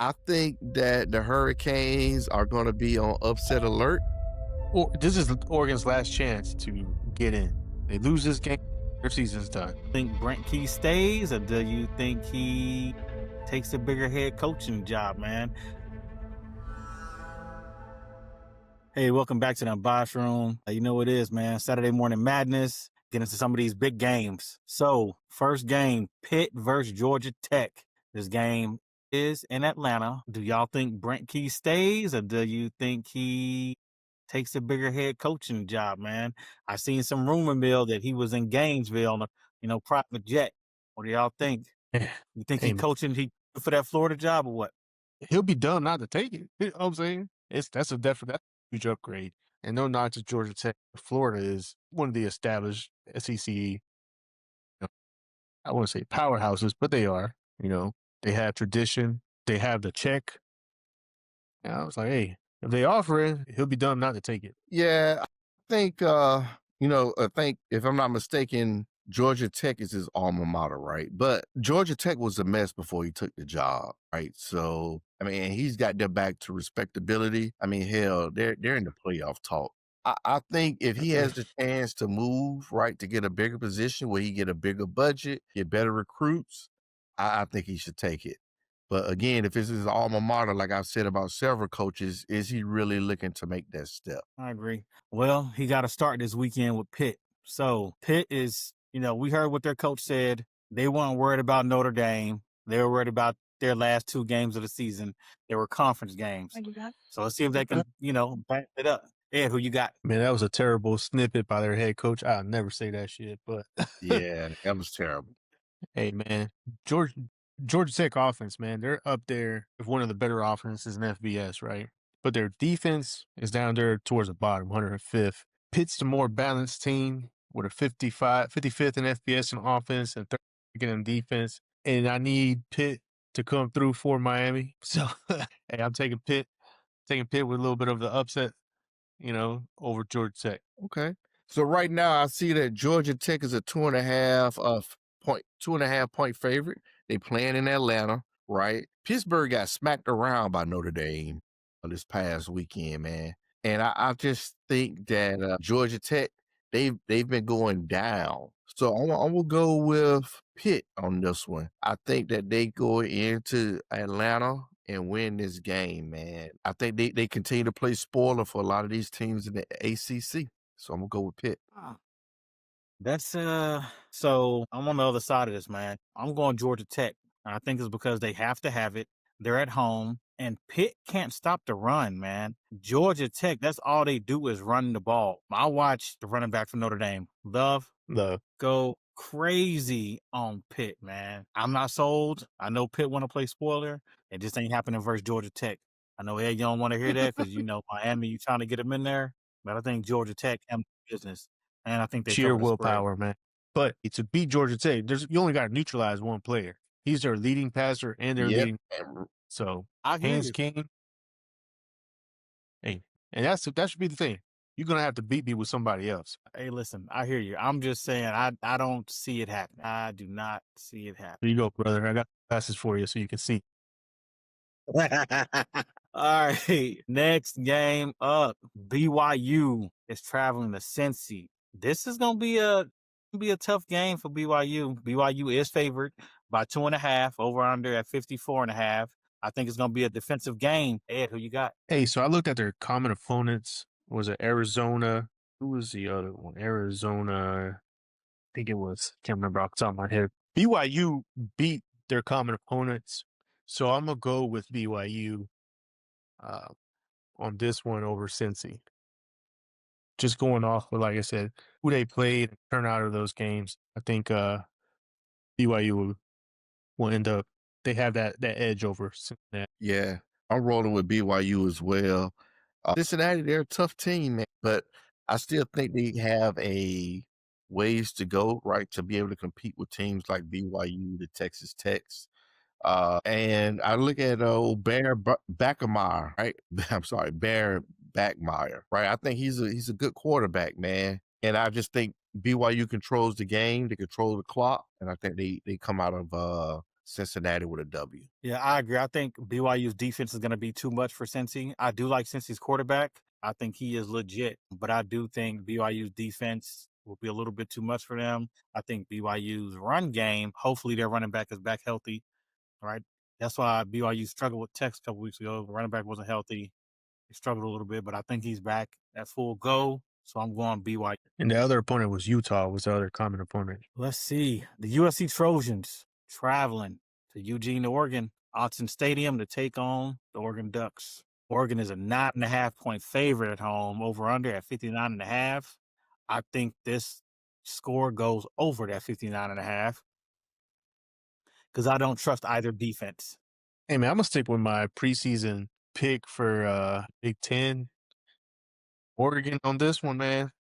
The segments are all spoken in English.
I think that the Hurricanes are going to be on upset alert. Or this is Oregon's last chance to get in. They lose this game, their season's done. Think Brent Key stays, or do you think he takes a bigger head coaching job, man? Hey, welcome back to the Boss Room. You know what it is, man. Saturday morning madness. Get into some of these big games. So, first game, Pitt versus Georgia Tech. This game is in Atlanta. Do y'all think Brent Key stays, or do you think he takes a bigger head coaching job, man? I seen some rumor mill that he was in Gainesville on a private jet. What do y'all think? Yeah. You think Hey, he coaching for that Florida job or what? he'll be dumb not to take it. You know what I'm saying? That's a huge upgrade. And no nod to Georgia Tech. Florida is one of the established SEC, I wouldn't say powerhouses, but they are. They have tradition. They have the check. And I was like, hey, if they offer it, he'll be dumb not to take it. Yeah, I think, I think if I'm not mistaken, Georgia Tech is his alma mater, right? But Georgia Tech was a mess before he took the job, right? So, I mean, he's got them back to respectability. I mean, hell, they're in the playoff talk. I think if he has the chance to move, right, to get a bigger position where he get a bigger budget, get better recruits, I think he should take it. But again, if it's his alma mater, like I've said about several coaches, is he really looking to make that step? I agree. Well, he got to start this weekend with Pitt. So Pitt is, we heard what their coach said. They weren't worried about Notre Dame. They were worried about their last two games of the season. They were conference games. So let's see if they can, back it up. Ed, who you got? Man, that was a terrible snippet by their head coach. I'll never say that shit, but Yeah, that was terrible. hey, man, Georgia Tech offense, man, they're up there with one of the better offenses in FBS, right? But their defense is down there towards the bottom, 105th. Pitt's the more balanced team with a 55th in FBS in offense and 30th in defense. And I need Pitt to come through for Miami. So, hey, I'm taking Pitt with a little bit of the upset, over Georgia Tech. Okay. So right now I see that Georgia Tech is a 2.5 point favorite. They playing in Atlanta, right? Pittsburgh got smacked around by Notre Dame this past weekend, man. And I just think that Georgia Tech, they've been going down. So I'm gonna go with Pitt on this one. I think that they go into Atlanta and win this game, man. I think they continue to play spoiler for a lot of these teams in the ACC. So I'm gonna go with Pitt. That's so I'm on the other side of this, man. I'm going Georgia Tech. I think it's because they have to have it. They're at home, and Pitt can't stop the run, man. Georgia Tech, that's all they do is run the ball. I watched the running back for Notre Dame, Love, go crazy on Pitt, man. I'm not sold. I know Pitt want to play spoiler. It just ain't happening versus Georgia Tech. I know Ed, you don't want to hear that because Miami, you trying to get them in there, but I think Georgia Tech business. And I think they sheer cover the spread. willpower, man. But to beat Georgia Tech, you only got to neutralize one player. He's their leading passer and their leading. So hands king. Hey, and that should be the thing. You're gonna have to beat me with somebody else. Hey, listen, I hear you. I'm just saying, I don't see it happen. I do not see it happen. Here you go, brother. I got passes for you so you can see. All right, next game up. BYU is traveling to Cincy. This is gonna be a tough game for BYU. BYU is favored by 2.5, over under at 54.5. I think it's gonna be a defensive game. Ed, who you got? Hey, so I looked at their common opponents. Was it Arizona? Who was the other one? Arizona. I think it was. Can't remember off the top of my head. BYU beat their common opponents, so I'm gonna go with BYU on this one over Cincy. Just going off with, like I said, who they played, turnout of those games. I think BYU will end up. They have that edge over Cincinnati. Yeah, I'm rolling with BYU as well. Cincinnati, they're a tough team, man, but I still think they have a ways to go, right, to be able to compete with teams like BYU, the Texas Techs. And I look at Bear Backmeyer, right? I'm sorry, Bear Backmeyer, right? I think he's a good quarterback, man. And I just think BYU controls the game, they control the clock, and I think they come out of Cincinnati with a W. Yeah, I agree. I think BYU's defense is going to be too much for Cincy. I do like Cincy's quarterback. I think he is legit, but I do think BYU's defense will be a little bit too much for them. I think BYU's run game, hopefully their running back is back healthy, right? That's why BYU struggled with Tex a couple weeks ago. The running back wasn't healthy. He struggled a little bit, but I think he's back at full go. So I'm going BYU. And the other opponent was Utah, was the other common opponent. Let's see. The USC Trojans traveling to Eugene, Oregon, Autzen Stadium to take on the Oregon Ducks. Oregon is a 9.5-point favorite at home, over under at 59.5. I think this score goes over that 59.5 because I don't trust either defense. Hey, man, I'm going to stick with my preseason pick for Big Ten. Oregon on this one, man.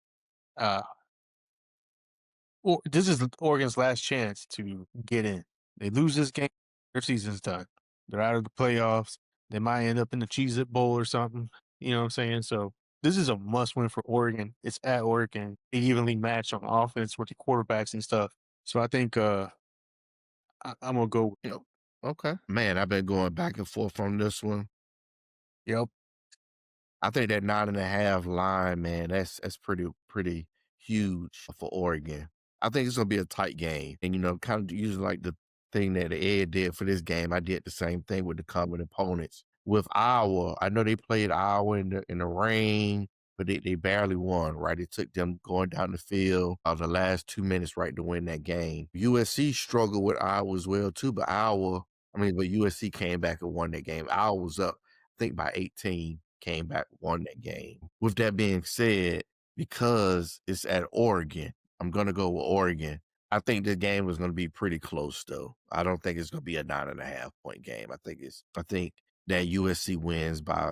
This is Oregon's last chance to get in. They lose this game, their season's done. They're out of the playoffs. They might end up in the Cheez-It Bowl or something. You know what I'm saying? So this is a must-win for Oregon. It's at Oregon. They evenly match on offense with the quarterbacks and stuff. So I think I'm going to go. Yep. Okay. Man, I've been going back and forth on this one. Yep. I think that 9.5 line, man, that's pretty huge for Oregon. I think it's gonna be a tight game. And kind of using like the thing that Ed did for this game, I did the same thing with the common opponents. With Iowa, I know they played Iowa in the rain, but they barely won, right? It took them going down the field the last 2 minutes, right, to win that game. USC struggled with Iowa as well, too, but USC came back and won that game. Iowa was up, I think, by 18, came back, won that game. With that being said, because it's at Oregon, I'm going to go with Oregon. I think the game is going to be pretty close, though. I don't think it's going to be a 9.5-point game. I think that USC wins by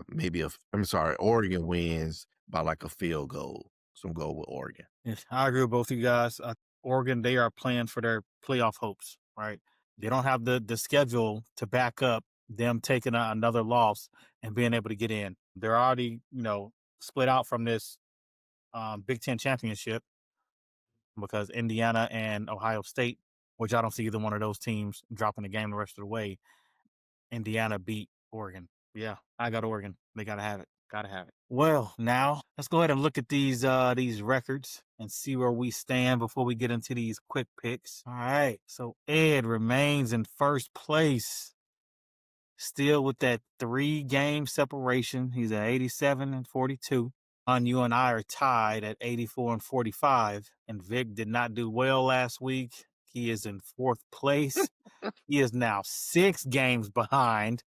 Oregon wins by like a field goal. So I'm going with Oregon. Yes, I agree with both of you guys. Oregon, they are playing for their playoff hopes, right? They don't have the schedule to back up them taking another loss and being able to get in. They're already, split out from this Big Ten championship because Indiana and Ohio State, which I don't see either one of those teams dropping the game the rest of the way. Indiana beat Oregon. Yeah, I got Oregon. They gotta have it. Gotta have it. Well, now let's go ahead and look at these records and see where we stand before we get into these quick picks. All right. So Ed remains in first place. Still with that 3-game separation. He's at 87-42. You and I are tied at 84-45. And Vic did not do well last week. He is in fourth place. He is now 6 games behind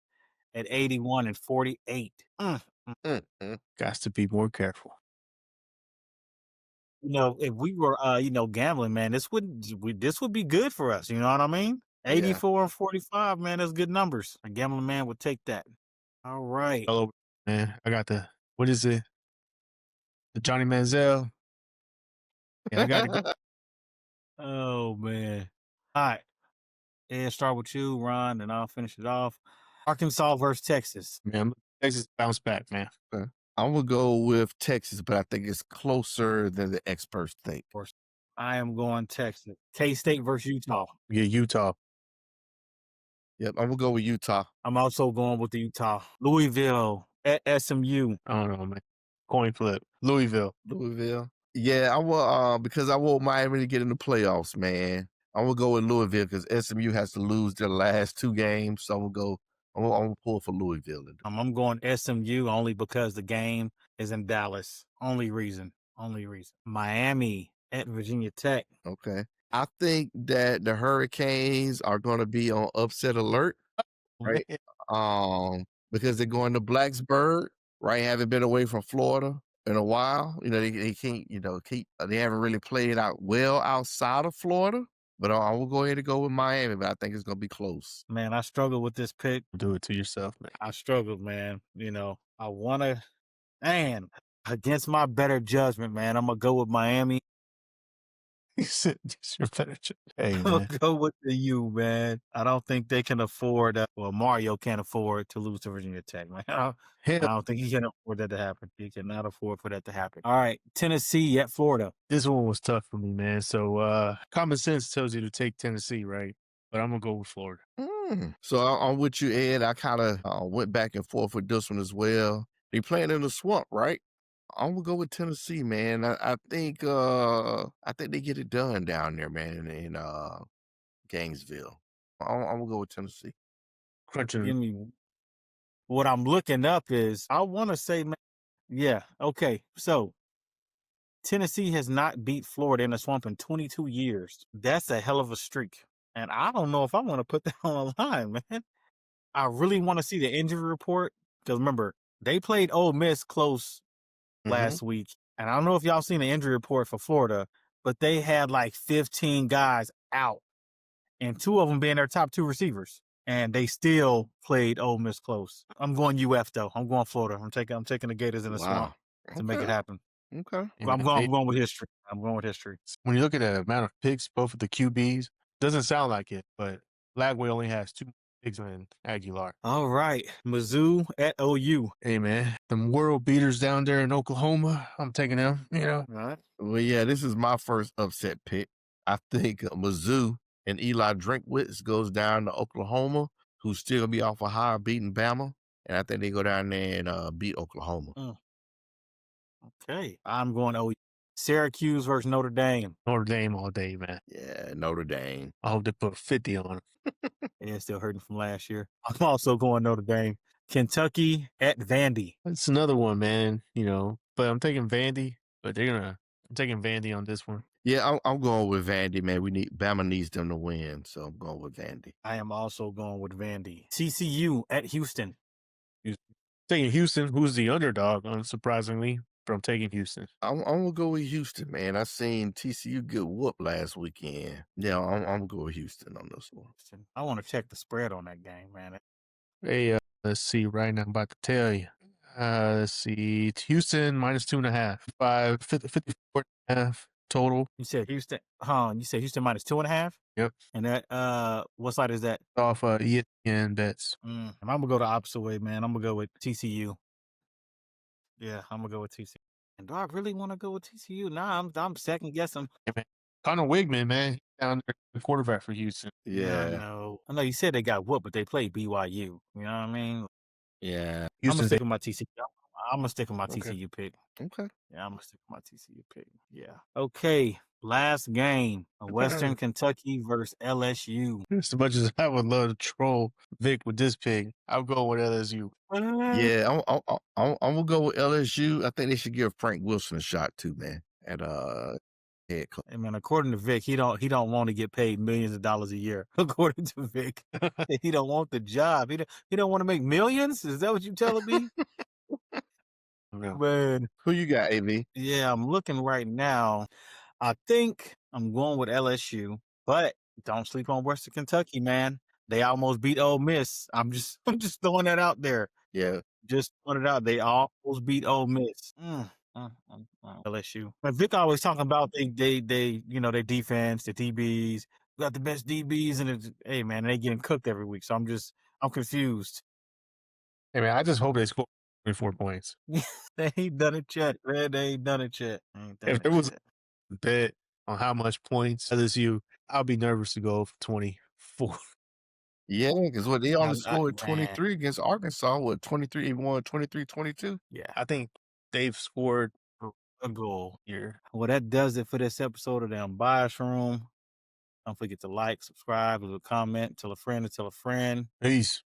at 81-48. Got to be more careful. If we were, gambling, man, this would be good for us. You know what I mean? 84-45, man, that's good numbers. A gambling man would take that. All right. Hello, man. I got what is it? The Johnny Manziel. Yeah, I got it. Oh, man. All right. Ed, start with you, Ron, and I'll finish it off. Arkansas versus Texas. Man, Texas bounce back, man. I'm going to go with Texas, but I think it's closer than the experts think. Of course. I am going Texas. K-State versus Utah. Yeah, Utah. Yep, I'm going to go with Utah. I'm also going with the Utah. Louisville at SMU. I don't know, man. Coin flip. Louisville. Yeah, I will, because I want Miami to get in the playoffs, man. I'm going to go with Louisville because SMU has to lose their last 2 games. So I'm going to pull for Louisville. I'm going SMU only because the game is in Dallas. Only reason. Miami at Virginia Tech. Okay. I think that the Hurricanes are going to be on upset alert, right? Because they're going to Blacksburg, right? Haven't been away from Florida in a while. They can't, they haven't really played out well outside of Florida. But I will go ahead and go with Miami, but I think it's going to be close. Man, I struggle with this pick. Do it to yourself, man. I struggled, man. I want to, man, against my better judgment, man, I'm going to go with Miami. You said just your better judgment. Hey, man. I'm going to go with the U, man. I don't think they can afford, Mario can't afford to lose to Virginia Tech, man. I don't think he can afford that to happen. He cannot afford for that to happen. All right, Tennessee at Florida. This one was tough for me, man. So common sense tells you to take Tennessee, right? but I'm gonna go with Florida. So I'm with you, Ed. I kind of went back and forth with this one as well. They playing in the swamp, right? I'm gonna go with Tennessee, man. I think they get it done down there, man, in Gainesville. I'm gonna go with Tennessee. Crunching. Give me what I'm looking up is I want to say, man, yeah, okay. So Tennessee has not beat Florida in the swamp in 22 years. That's a hell of a streak. And I don't know if I want to put that on the line, man. I really want to see the injury report because remember, they played Ole Miss close Hmm. last week. And I don't know if y'all seen the injury report for Florida, but they had like 15 guys out and 2 of them being their top 2 receivers. And they still played Ole Miss close. I'm going UF though. I'm going Florida. I'm taking the Gators in the swamp Wow. to make it Okay. happen. Okay. Hey, man, I'm going with history. I'm going with history. when you look at the amount of picks, both of the QBs, doesn't sound like it, but Lagway only has 2 picks than Aguilar. All right. Mizzou at OU. Hey man, them world beaters down there in Oklahoma, I'm taking them. All right. Well, yeah, this is my first upset pick. I think Mizzou and Eli Drinkwitz goes down to Oklahoma, who's still gonna be off a high beating Bama, and I think they go down there and beat Oklahoma. Okay. I'm going OU. Syracuse versus Notre Dame. Notre Dame all day, man. Yeah, Notre Dame. I hope they put 50 on them. Yeah, still hurting from last year. I'm also going Notre Dame. Kentucky at Vandy. That's another one, man. But I'm taking Vandy. But I'm taking Vandy on this one. Yeah, I'm going with Vandy, man. Bama needs them to win, so I'm going with Vandy. I am also going with Vandy. TCU at Houston. Taking Houston, who's the underdog, unsurprisingly, but I'm taking Houston. I'm gonna go with Houston, man. I seen TCU get whooped last weekend. Yeah, I'm gonna go with Houston on this one. I want to check the spread on that game, man. Hey, let's see. Right now, I'm about to tell you. Let's see. It's Houston minus 2.5. 54.5 total. You said Houston. You said Houston minus 2.5. Yep. And that what side is that? Off ESPN bets. I'm gonna go the opposite way, man. I'm gonna go with TCU. Yeah, I'm gonna go with TCU. And do I really want to go with TCU? Nah, I'm second guessing. Hey, man. Connor Wigman, man, down there, the quarterback for Houston. Yeah, I know you said they got whooped, but they played BYU. You know what I mean? Yeah. I'm gonna Houston's stick with my TCU. I'm gonna stick with my Okay. TCU pick. Okay. Yeah, I'm gonna stick with my TCU pick. Yeah. Okay. Last game: Western Kentucky versus LSU. As much as I would love to troll Vic with this pick, I'll go with LSU. Yeah, I'm gonna go with LSU. I think they should give Frank Wilson a shot too, man. At head coach. Hey man, according to Vic, he don't want to get paid millions of dollars a year. According to Vic, he don't want the job. He don't want to make millions. Is that what you telling me? No. Man, Who you got, AV? yeah, I'm looking right now. I think I'm going with LSU, but don't sleep on Western Kentucky, man. They almost beat Ole Miss. I'm just throwing that out there. Yeah. Just throwing it out. They almost beat Ole Miss. LSU. But Vic always talking about they their defense, the DBs. We got the best DBs, and hey man, they getting cooked every week. So I'm confused. Hey, man, I just hope they score 24 points. They ain't done it yet, man. They ain't done it yet. If there was a bet on how much points LSU, I'll be nervous to go for 24. Yeah, because what they only scored man. 23 against Arkansas, 23 won 23-22. Yeah, I think they've scored a goal. here. Well, that does it for this episode of the Unbiased Room. Don't forget to like, subscribe, leave a comment, tell a friend to tell a friend. Peace.